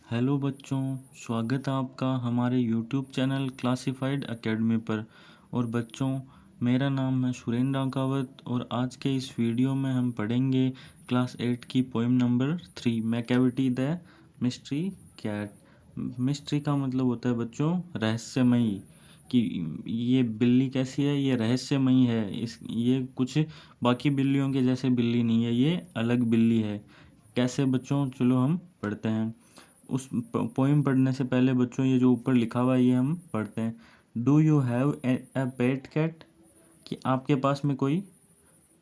Hello बच्चों, स्वागत है आपका हमारे यूट्यूब चैनल क्लासिफाइड एकेडमी पर। और बच्चों, मेरा नाम है सुरेंद्र रांकावत और आज के इस वीडियो में हम पढ़ेंगे क्लास 8 की poem number 3 Macavity the mystery cat. Mystery का मतलब होता है बच्चों रहस्यमयी, कि ये बिल्ली कैसी है, ये रहस्यमयी है। ये कुछ बाकी बिल्लियों के जैसे बिल्ली नहीं है, ये अलग बिल्ली है। कैसे बच्चों, चलो हम पढ़ते हैं। उस पोइम पढ़ने से पहले बच्चों ये जो ऊपर लिखा हुआ है ये हम पढ़ते हैं। Do you have a pet cat, कि आपके पास में कोई,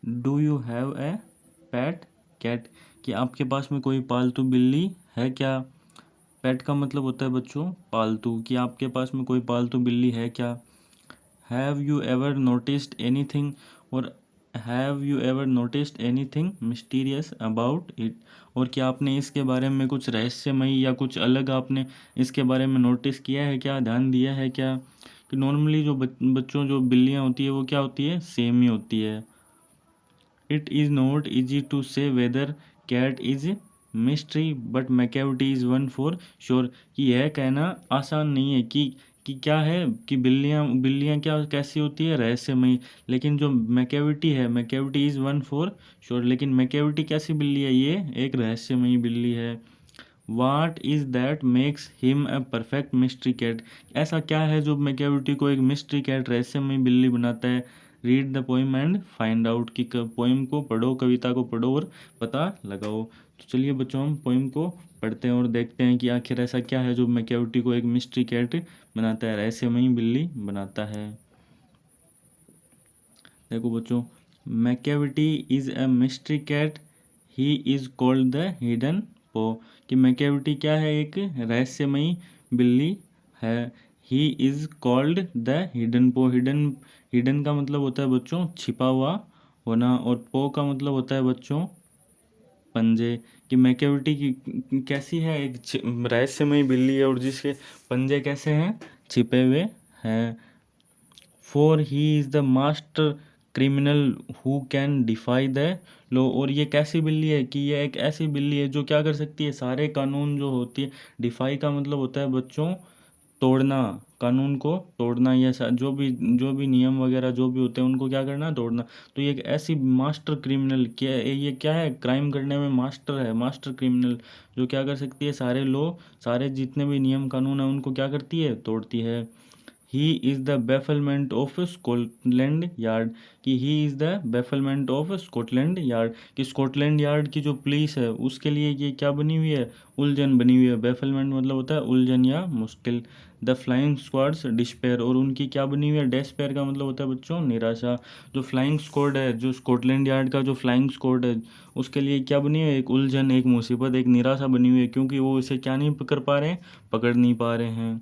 do you have a pet cat, कि आपके पास में कोई पालतू बिल्ली है क्या। पेट का मतलब होता है बच्चों पालतू, कि आपके पास में कोई पालतू बिल्ली है क्या। Have you ever noticed anything, और have you ever noticed anything mysterious about it, और क्या आपने इसके बारे में कुछ रहस्यमयी या कुछ अलग आपने इसके बारे में नोटिस किया है क्या, ध्यान दिया है क्या। कि नॉर्मली जो बच्चों जो बिल्लियाँ होती है वो क्या होती है, सेम ही होती है। It is not easy to say whether cat is mystery but Macavity is one for sure, कि यह कहना आसान नहीं है कि क्या है, कि बिल्लियाँ बिल्लियाँ क्या कैसी होती है, रहस्यमयी। लेकिन जो मैकेविटी है, Macavity is one for sure, लेकिन मैकेविटी कैसी बिल्ली है, ये एक रहस्यमयी बिल्ली है। What is that makes him a perfect mystery cat, ऐसा क्या है जो मैकेविटी को एक मिस्ट्री कैट रहस्यमयी बिल्ली बनाता है। Read the poem and find out, कि पोइम को पढ़ो, कविता को पढ़ो और पता लगाओ। तो चलिए बच्चों, हम पोइम को पढ़ते हैं और देखते हैं कि आखिर ऐसा क्या है जो मैकेविटी को एक मिस्ट्री कैट बनाता है, रहस्यमयी बिल्ली बनाता है। देखो बच्चों, Macavity is a mystery cat, he is called the hidden paw, कि मैकेविटी क्या है, एक रहस्यमयी बिल्ली है। He is called the hidden paw, hidden hidden का मतलब होता है बच्चों छिपा हुआ होना, और पो का मतलब होता है बच्चों पंजे। कि मैकेविटी की कैसी है, एक रहस्यमयी बिल्ली है और जिसके पंजे कैसे हैं, छिपे हुए हैं। For he is the master criminal who can defy the law, और ये कैसी बिल्ली है, कि ये एक ऐसी बिल्ली है जो क्या कर सकती है, सारे कानून जो होती है। डिफाई का मतलब होता है बच्चों तोड़ना, कानून को तोड़ना, या जो भी नियम वगैरह जो भी होते हैं उनको क्या करना, तोड़ना। तो ये एक ऐसी मास्टर क्रिमिनल, क्या ये क्या है, क्राइम करने में मास्टर है, मास्टर क्रिमिनल, जो क्या कर सकती है, सारे लॉ, सारे जितने भी नियम कानून है उनको क्या करती है, तोड़ती है। He is the bafflement of Scotland Yard, कि he is the bafflement of Scotland Yard, कि स्कॉटलैंड यार्ड की जो पुलिस है उसके लिए ये क्या बनी हुई है, उलझन बनी हुई है। बेफलमेंट मतलब होता है उलझन या मुश्किल। द फ्लाइंग स्क्वाड्स डिस्पेयर, और उनकी क्या बनी हुई है, डेस्पेयर का मतलब होता है बच्चों निराशा। जो फ्लाइंग स्क्वाड है, जो स्कॉटलैंड यार्ड का जो फ्लाइंग स्क्वाड है, उसके लिए क्या बनी हुई है, एक उलझन, एक मुसीबत, एक निराशा बनी हुई है, क्योंकि वो इसे क्या नहीं पकड़ पा रहे हैं, पकड़ नहीं पा रहे हैं।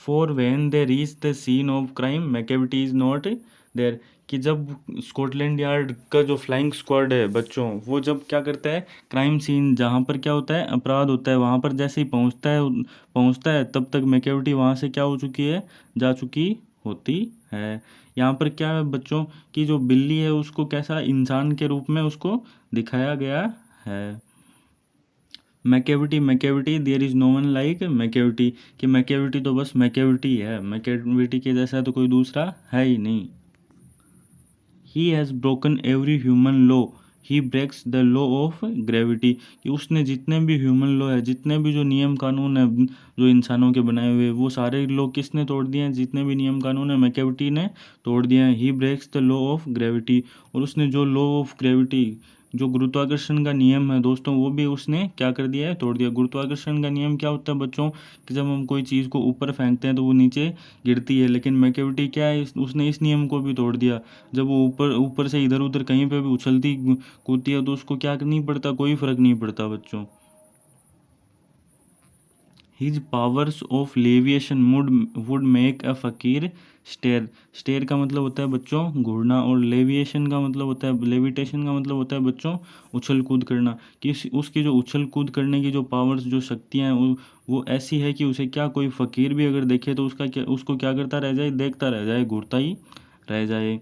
For when they reach the scene of crime Macavity is not there, कि जब स्कॉटलैंड यार्ड का जो फ्लाइंग स्क्वाड है बच्चों, वो जब क्या करता है, क्राइम सीन जहाँ पर क्या होता है, अपराध होता है, वहाँ पर जैसे ही पहुँचता है तब तक मैकेविटी वहाँ से क्या हो चुकी है, जा चुकी होती है। यहाँ पर क्या है बच्चों, कि जो बिल्ली है उसको कैसा, इंसान के रूप में उसको दिखाया गया है। Macavity Macavity there is no one like Macavity, कि मैकेविटी तो बस मैकेविटी है, मैकेविटी के जैसा तो कोई दूसरा है ही नहीं। He has broken every human law, he breaks the law of gravity, कि उसने जितने भी ह्यूमन लॉ है, जितने भी जो नियम कानून है जो इंसानों के बनाए हुए, वो सारे लॉ किसने तोड़ दिए हैं, जितने भी नियम कानून है मैकेविटी ने तोड़ दिए हैं। He breaks the law of gravity, और उसने जो लॉ ऑफ ग्रेविटी, जो गुरुत्वाकर्षण का नियम है दोस्तों, वो भी उसने क्या कर दिया है, तोड़ दिया। गुरुत्वाकर्षण का नियम क्या होता है बच्चों, कि जब हम कोई चीज़ को ऊपर फेंकते हैं तो वो नीचे गिरती है, लेकिन मैकेविटी क्या है, उसने इस नियम को भी तोड़ दिया। जब वो ऊपर ऊपर से इधर उधर कहीं पे भी उछलती कूदती है तो उसको क्या नहीं पड़ता, कोई फर्क नहीं पड़ता बच्चों। His powers of levitation would make a fakir stare, stair का मतलब होता है बच्चों घूरना, और लेविएशन का मतलब होता है, लेविटेशन का मतलब होता है बच्चों उछल कूद करना। कि उसकी जो उछल कूद करने की जो पावर्स, जो शक्तियाँ हैं वो ऐसी है कि उसे क्या कोई फकीर भी अगर देखे तो उसको क्या करता रह जाए, देखता रह जाए, घूरता ही रह जाए।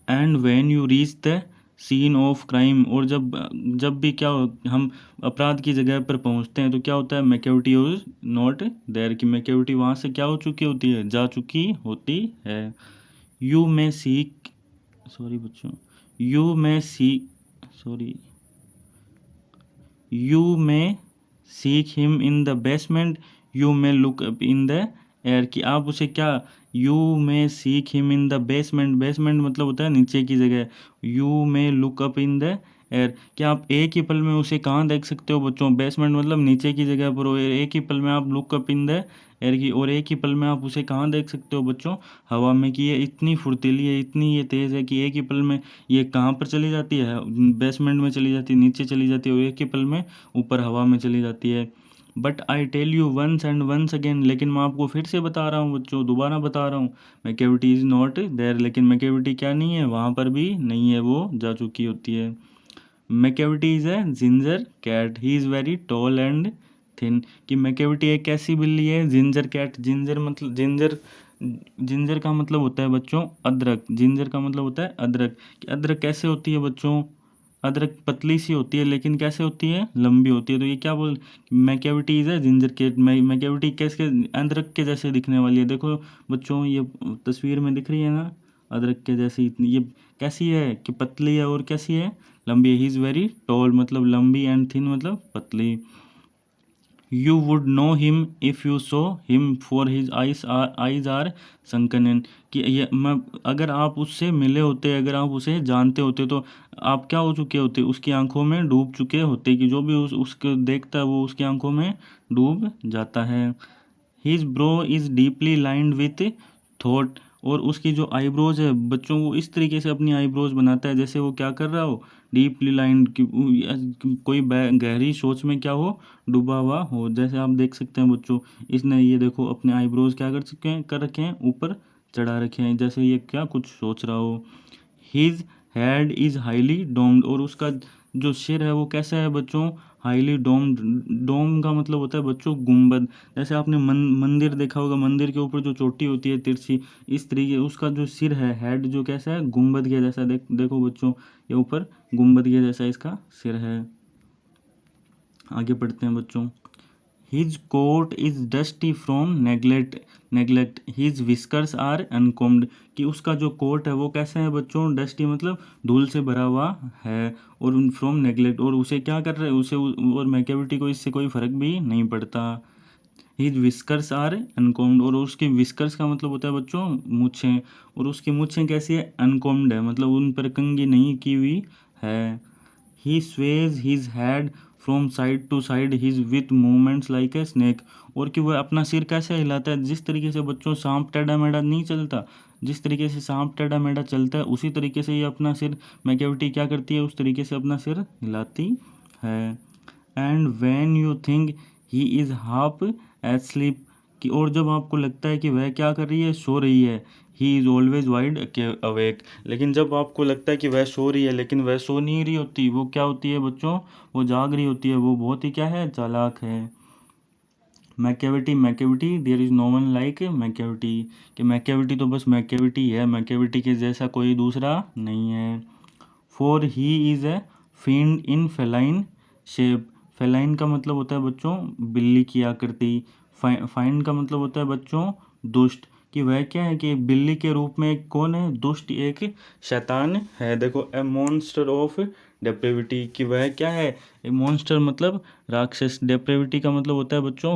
And when you reach the scene of crime, और जब भी क्या हम अपराध की जगह पर पहुंचते हैं तो क्या होता है, मैकेविटी इज नॉट देयर, कि मैकेविटी वहां से क्या हो चुकी होती है, जा चुकी होती है। यू में सीक सॉरी बच्चों you may see sorry you may seek him in the basement, you may look up in the air, कि आप उसे क्या, you may seek him in the basement, basement मतलब होता है नीचे की जगह, you may look up in the air, कि आप एक ही पल में उसे कहाँ देख सकते हो बच्चों, बेसमेंट मतलब नीचे की जगह पर, और एक ही पल में आप look up in the air की, और एक ही पल में आप उसे कहाँ देख सकते हो बच्चों, हवा में, कि ये इतनी फुर्तीली है, इतनी ये तेज़ है कि एक ही पल में ये कहाँ पर चली जाती है, बेसमेंट में चली जाती है, नीचे चली जाती है, और एक ही पल में ऊपर हवा में चली जाती है। But I tell you once and once again, लेकिन मैं आपको फिर से बता रहा हूँ बच्चों, दोबारा बता रहा हूँ, मैकेविटी इज़ नॉट देयर, लेकिन मैकेविटी क्या नहीं है, वहाँ पर भी नहीं है, वो जा चुकी होती है। Macavity is a ginger cat, he is very tall and thin, कि मैकेविटी एक कैसी बिल्ली है, जिंजर कैट, जिंजर मतलब जिंजर का मतलब होता है बच्चों अदरक, जिंजर का मतलब होता है अदरक, कि अदरक कैसे होती है बच्चों, अदरक पतली सी होती है लेकिन कैसे होती है, लंबी होती है, तो ये क्या बोल, मैकेविटी इज है जिंजर के, मैकेविटी कैसे, अदरक के जैसे दिखने वाली है, देखो बच्चों ये तस्वीर में दिख रही है ना, अदरक के जैसी, इतनी ये कैसी है कि पतली है, और कैसी है, लंबी है। ही इज़ वेरी टॉल मतलब लंबी, एंड थिन मतलब पतली। You would know him if you saw him for his eyes are sunken in, कि ये मैं, अगर आप उससे मिले होते, अगर आप उसे जानते होते तो आप क्या हो चुके होते, उसकी आंखों में डूब चुके होते, कि जो भी उसको देखता है वो उसकी आंखों में डूब जाता है। His bro is deeply lined with thought, और उसकी जो आईब्रोज है बच्चों, वो इस तरीके से अपनी आईब्रोज बनाता है जैसे वो क्या कर रहा हो, डीपली लाइंड, कोई गहरी सोच में क्या हो, डूबा हुआ हो, जैसे आप देख सकते हैं बच्चों, इसने ये देखो अपने आईब्रोज क्या कर चुके हैं, कर रखे हैं, ऊपर चढ़ा रखे हैं, जैसे ये क्या कुछ सोच रहा हो। His head is highly doomed, और उसका जो सिर है वो कैसा है बच्चों, हाईली डोम्ड, डोम का मतलब होता है बच्चों गुंबद, जैसे आपने मंदिर देखा होगा, मंदिर के ऊपर जो चोटी होती है तिरछी, इस तरीके उसका जो सिर है, हेड जो कैसा है, गुंबद के जैसा, देखो बच्चों, ये ऊपर गुंबद के जैसा इसका सिर है। आगे पढ़ते हैं बच्चों। His coat is dusty from neglect his whiskers are uncombed, कि उसका जो कोट है वो कैसा है बच्चों, डस्टी मतलब धूल से भरा हुआ है, और फ्रॉम नेगलेक्ट, और उसे क्या कर रहे हैं उसे, और मैकेविटी को इससे कोई फर्क भी नहीं पड़ता। हिज विस्कर्स आर अनकॉम्ड, और उसके विस्कर्स का मतलब होता है बच्चों मूछें, और उसकी मूछें कैसी है, अनकॉम्ड है, मतलब उन पर कंघी नहीं की हुई है। He sways his head from side to side his with movements like a snake, और कि वह अपना सिर कैसे हिलाता है, जिस तरीके से बच्चों सांप टेढ़ा मेढ़ा नहीं चलता, जिस तरीके से सांप टेढ़ा मेढ़ा चलता है उसी तरीके से ये अपना सिर, मैकेविटी क्या करती है, उस तरीके से अपना सिर हिलाती है। And when you think he is half asleep, कि और जब आपको लगता है कि वह क्या कर रही है, सो रही है, he is always wide awake, लेकिन जब आपको लगता है कि वह सो रही है लेकिन वह सो नहीं रही होती, वो क्या होती है बच्चों, वो जाग रही होती है, वो बहुत ही क्या है, चालाक है। Macavity Macavity there is no one like Macavity, कि मैकेविटी तो बस मैकेविटी है, मैकेविटी के जैसा कोई दूसरा नहीं है। फॉर ही इज़ ए फिend इन फेलाइन शेप, फेलाइन का मतलब होता है बच्चों बिल्ली की आकृति, फाइंड का मतलब होता है बच्चों दुष्ट, कि वह क्या है कि बिल्ली के रूप में एक कौन है, दुष्ट, एक शैतान है, देखो ए मॉन्स्टर ऑफ डेप्रेविटी, कि वह क्या है, ए मॉन्स्टर मतलब राक्षस, डेप्रेविटी का मतलब होता है बच्चों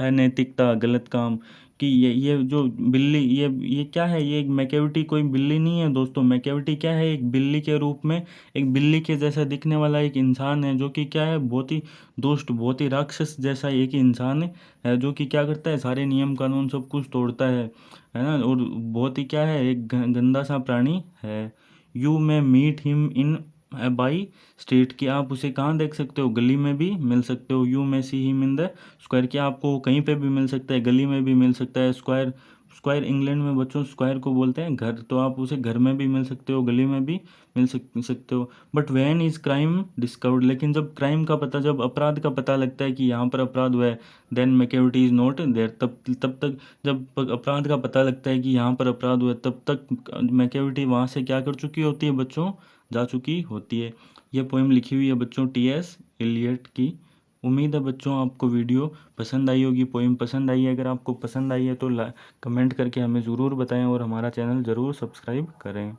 अनैतिकता, गलत काम, कि ये जो बिल्ली, ये क्या है, ये एक मैकेविटी कोई बिल्ली नहीं है दोस्तों, मैकेविटी क्या है, एक बिल्ली के रूप में, एक बिल्ली के जैसा दिखने वाला एक इंसान है, जो कि क्या है, बहुत ही दुष्ट, बहुत ही राक्षस जैसा एक इंसान है, जो कि क्या करता है, सारे नियम कानून सब कुछ तोड़ता है ना, और बहुत ही क्या है, एक गंदा सा प्राणी है। You may meet him in by street, की आप उसे कहाँ देख सकते हो, गली में भी मिल सकते हो। You may see him in the square, की आपको कहीं पे भी मिल सकता है, गली में भी मिल सकता है। स्क्वायर, स्क्वायर इंग्लैंड में बच्चों स्क्वायर को बोलते हैं घर, तो आप उसे घर में भी मिल सकते हो, गली में भी सकते हो। But when is crime discovered, लेकिन जब क्राइम का पता, जब अपराध का पता लगता है कि यहाँ पर अपराध हुआ है, then Macavity is not there, तब तक जब अपराध का पता लगता है कि यहाँ पर अपराध हुआ है, तब तक मैकेविटी वहाँ से क्या कर चुकी होती है बच्चों, जा चुकी होती है। यह पोएम लिखी हुई है बच्चों टी.एस. एलियट की। उम्मीद है बच्चों आपको वीडियो पसंद आई होगी, पोएम पसंद आई है। अगर आपको पसंद आई है तो कमेंट करके हमें ज़रूर बताएं और हमारा चैनल ज़रूर सब्सक्राइब करें।